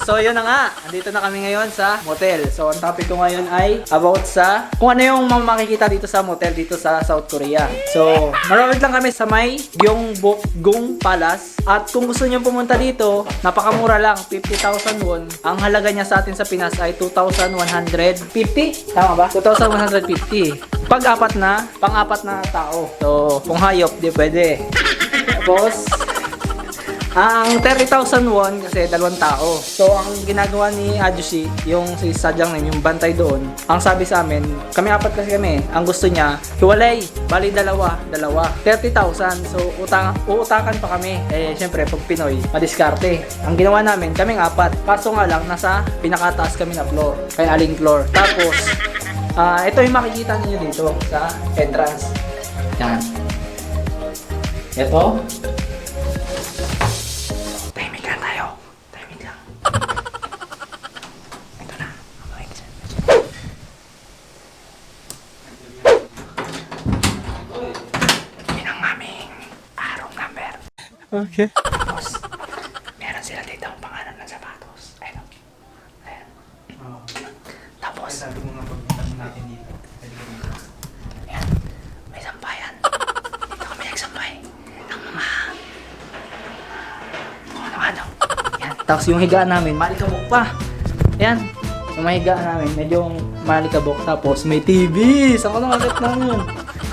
So yun na nga, andito na kami ngayon sa motel. So ang topic ko ngayon ay about sa kung ano yung makikita dito sa motel dito sa South Korea. So maroon lang kami sa may Gyeongbokgung Palace. At kung gusto niyo pumunta dito, napakamura lang, 50,000 won. Ang halaga niya sa atin sa Pinas ay 2,150. Tama ba? 2,150. Pang-apat na tao. So kung hayop, di pwede. Tapos ang 30,000 won kasi dalawang tao. So ang ginagawa ni Ajushi, yung si Sadyang yung bantay doon, ang sabi sa amin, kami apat kasi kami, ang gusto niya, hiwalay, bali dalawa, 30,000. So uutakan pa kami. Eh syempre pag Pinoy, madiskarte. Ang ginawa namin, kaming apat. Kaso nga lang, nasa pinakataas kami na floor, kay aling floor. Tapos, ito yung makikita niyo dito sa entrance. Yan. Ito. Okay. Tapos, meron sila dito ang pangalan ng sapatos. Ayun. Ayan. Oh. Tapos, sabi mo nga pag natin dito. Ayan. May sampayan. Dito kami nagsampay. Ng mga ano. Ayan. Tapos yung higaan namin, malikabok pa. Ayan. Yung mahigaan namin, medyo malikabok. Tapos may TV. Saan ko nang agad na yun?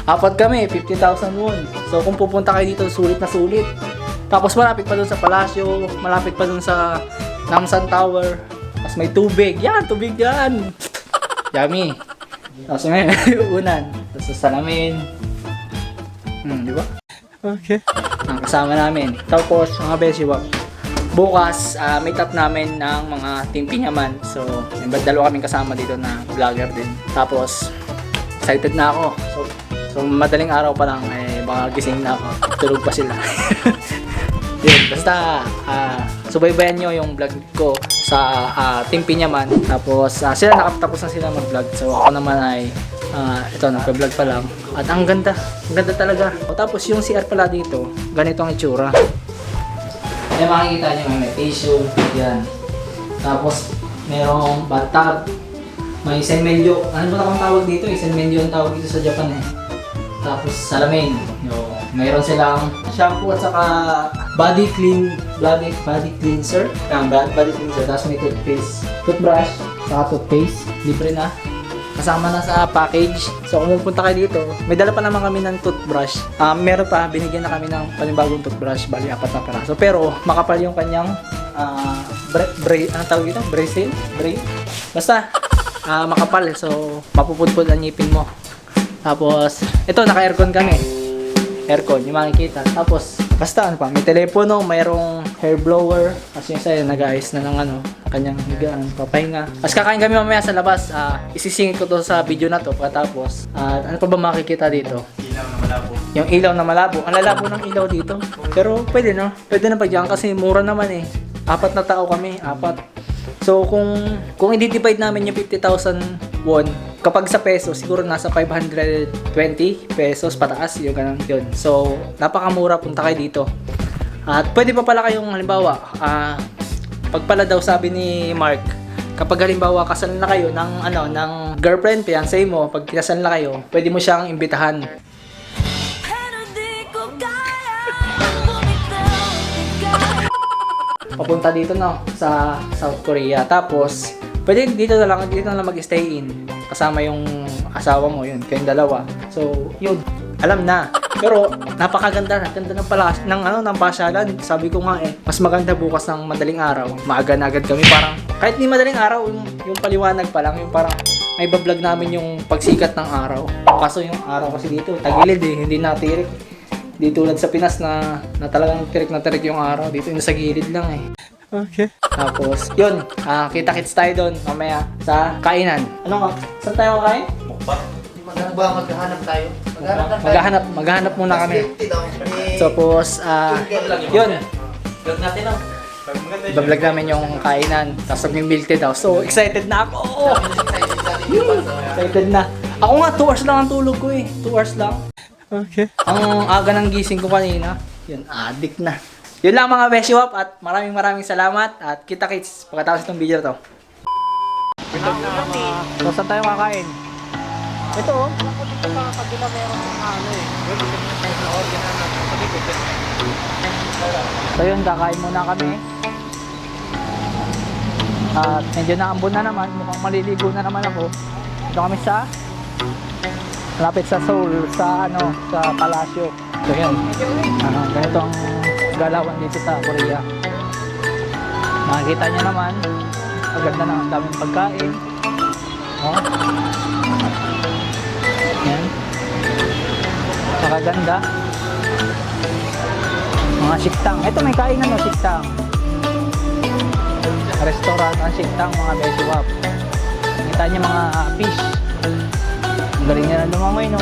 Apat kami, 50,000 won. So kung pupunta kayo dito, sulit na sulit. Tapos malapit pa dun sa palasyo, malapit pa dun sa Namsan Tower. Tapos may tubig. Yan, tubig yan. Yummy. Tapos may unan. Tapos sa salamin. Di ba? Okay. Ang kasama namin. Tapos, mga besiwak. Bukas, meet up namin ng mga Team Pinyaman. So, may dalawa kaming kasama dito na vlogger din. Tapos, excited na ako. So madaling araw pa lang, baka gising na ako. Tulog pa sila. Yun, basta subaybayan nyo yung vlog ko sa Team Pinyaman. Tapos sila nakapatapos na sila mag-vlog. So ako naman ay ito, nagpa-vlog pa lang. At ang ganda talaga. O, tapos yung CR pala dito, ganito ang itsura. Ayan, makikita nyo may tissue. Yan. Tapos merong bathtub. May senmenyo. Ano ba ang tawag dito? Senmenyo ang tawag dito sa Japan eh. Tapos salamin. Mayroon silang shampoo at saka body cleanser. Body cleanser. Tapos may toothbrush, saka toothpaste. Libre na. Kasama na sa package. So kung pupunta kayo dito, may dala pa naman kami ng toothbrush. Meron pa, binigyan na kami ng panibagong toothbrush. Bali, 4 na peraso. Pero makapal yung kanyang anong tawag dito? Brace? Basta, makapal. So mapupudpud ang ngipin mo. Tapos, ito, naka-aircon kami. Aircon, yung makikita. Tapos, basta ano pa, may telepono, mayroong hair blower. Kasi yung sa'yo, nag-ayos na ng kanyang higaan, papahinga. Tapos kakain kami mamaya sa labas. Isisingit ko to sa video na to. Pagkatapos, ano pa ba makikita dito? Ilaw na malabo. Yung ilaw na malabo. Ang lalabo ng ilaw dito. Pero pwede no? Pwede na pagyan kasi mura naman eh. 4 na tao kami, 4. So kung i-divide namin yung 50,000 won, kapag sa peso, siguro nasa 520 pesos pataas, yung ganun yun. So, napakamura, punta kayo dito. At pwede pa pala kayong, halimbawa, pag pala daw sabi ni Mark, kapag halimbawa kasal na kayo ng girlfriend, fiancé mo, pag kasal na kayo, pwede mo siyang imbitahan. Papunta dito sa South Korea. Tapos, pwede dito na lang mag-stay in. Kasama yung asawa mo, yun, kayong dalawa. So, yun, alam na. Pero, napakaganda ng pasyalan. Sabi ko nga mas maganda bukas ng madaling araw. Maaga na agad kami, parang, kahit di madaling araw, yung paliwanag pa lang, yung parang, may bablog namin yung pagsikat ng araw. Kaso yung araw kasi dito, tagilid eh, hindi natirik. Di tulad sa Pinas na talagang tirik na tirik yung araw. Dito yung sa gilid lang eh. Okay. Tapos, yun. Kita-kits tayo doon mamaya sa kainan. Ano nga? Saan tayo kakain? Mukbang. Maghahanap tayo. Maghahanap muna kami. Tapos, yun. Vlog natin oh. Bablog namin yung kainan. Tapos may milk tea daw. So, excited na ako. Excited na. Ako nga, 2 hours lang ang tulog ko eh. 2 hours lang. Okay. Ang aga ng gising ko kanina, yun, addict na. Yun lang mga Beshiwap at maraming salamat at kita-kits pagkatapos itong video to. So, saan tayo kakain? Ito oh. So yun, kakain muna kami. At medyo naambon na naman, mukhang maliligo na naman ako. Ito kami sa malapit sa Seoul, sa sa Palasyo. So yun, ganito ang galawan dito sa Korea. Makikita nyo naman, maganda na ang daming pagkain. Oh. Yan. Nakaganda. Mga siktang. Ito may kainan no, siktang. Restaurant ang siktang mga Beshiwap. Nakita niyo mga fish. Ang galing niya na lumangoy no.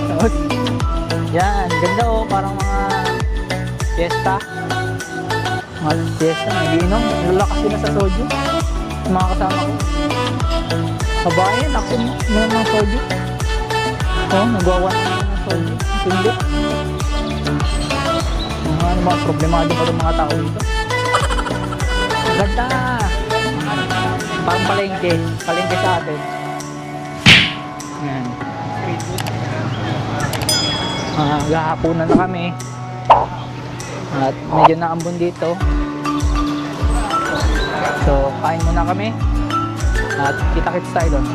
Tapos, yan, ganda oh, parang mga fiesta. Mga fiesta, nagiinom. Lalakas sila sa soju. Mga kasama ko. Kabayan, naksin mo ng soju. Oh, nagawa na ng soju. Hindi. Ano mga problemado pa ng mga tao dito. Ganda! Parang palengke. Palengke sa atin. Yan. Gahapunan na kami. At medyo naambon dito. So, kain muna kami. At kita-kits tayo doon.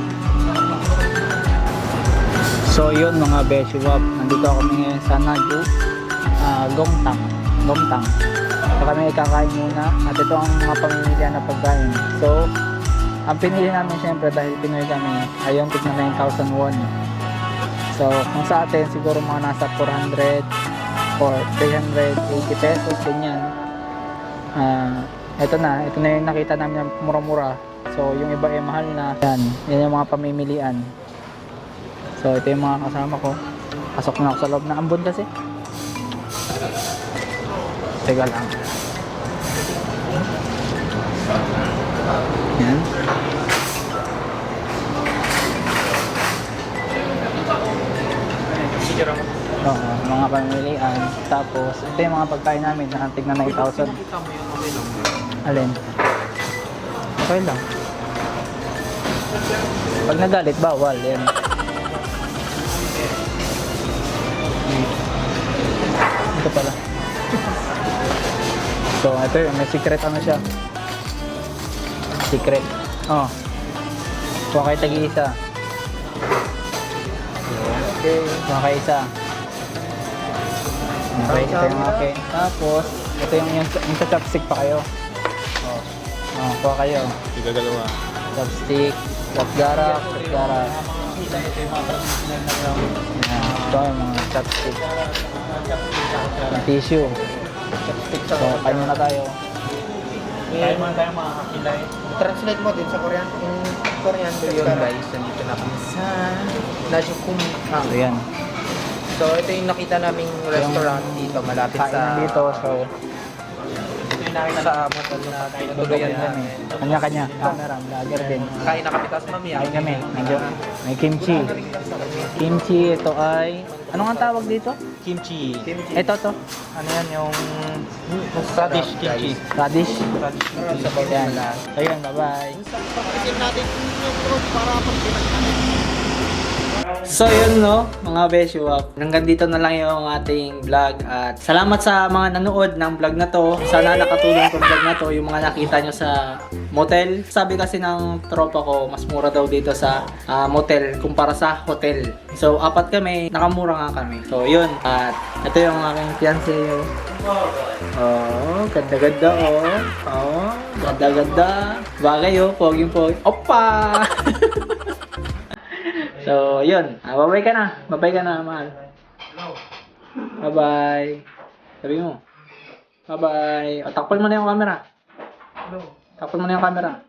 So, yun mga Beshiwap. Nandito kami ngayon sa Naju. Gomtang. So kami kakain muna at ito ang mga pamimilihan na pagkain. So ang pinili namin syempre dahil Pinoy kami ay yung tignan 9,000 won. So kung sa atin siguro mga nasa 400 or 380 pesos ganyan. Ito na yung nakita namin na mura-mura. So yung iba ay mahal na. Yan yung mga pamimilian. So ito yung mga kasama ko. Pasok na ako sa loob na ambon kasi. Teka lang. Yan. Oo, mga pamilian. Tapos, ito yung mga pagkain namin. Nakatig na 9,000. Alin? Okay lang. Pag nagalit, bawal. Yan. Ito pala. So, ito yun. May secret ano siya. Secret. Oh. Kuha kayo tagi-isa. Okay. Kuha kayo isa. Okay, ito yung akin. Tapos, ito yung sa chopstick pa kayo. Oh, kuha kayo. Igagalawa. Chopstick. Chopgarak. Chopgarak. Ito yung mga chopstick. Tissue. So, kain muna tayo. Kain muna tayo mga kakilay. Translate mo din sa Korean. In Korean. So yun guys, nandito na kami sa Najukum. So, yan. So ito yung nakita naming restaurant dito malapit Kain sa dito. So, sa motel na tuluyan namin. kanya-kanya. Camera, vlogger din. Kain na kami tapos mamaya. Kain kami. Medyo, may kimchi. Kimchi, ito ay... Ano nga tawag dito? Kimchi. Ito to. Ano yan yung radish kimchi. Radish. Radish kimchi. Ayan. Ayun, bye-bye. So yun no, mga Beshiwap. Hanggang dito na lang yung ating vlog. At salamat sa mga nanood ng vlog na to. Sana nakatulong tong vlog na to, yung mga nakita nyo sa motel. Sabi kasi ng tropa ko, mas mura daw dito sa motel kumpara sa hotel. So 4 kami, nakamura nga kami. So yun, at ito yung aking fiancé. Oh, ganda-ganda oh. Oh, ganda-ganda. Bagay oh, poging-pogi. Opa! So, yun. Babay ka na. Babay ka na, mahal. Bye-bye. Sabi mo. Bye-bye. O, takpan mo na yung camera. Takpan mo na yung camera.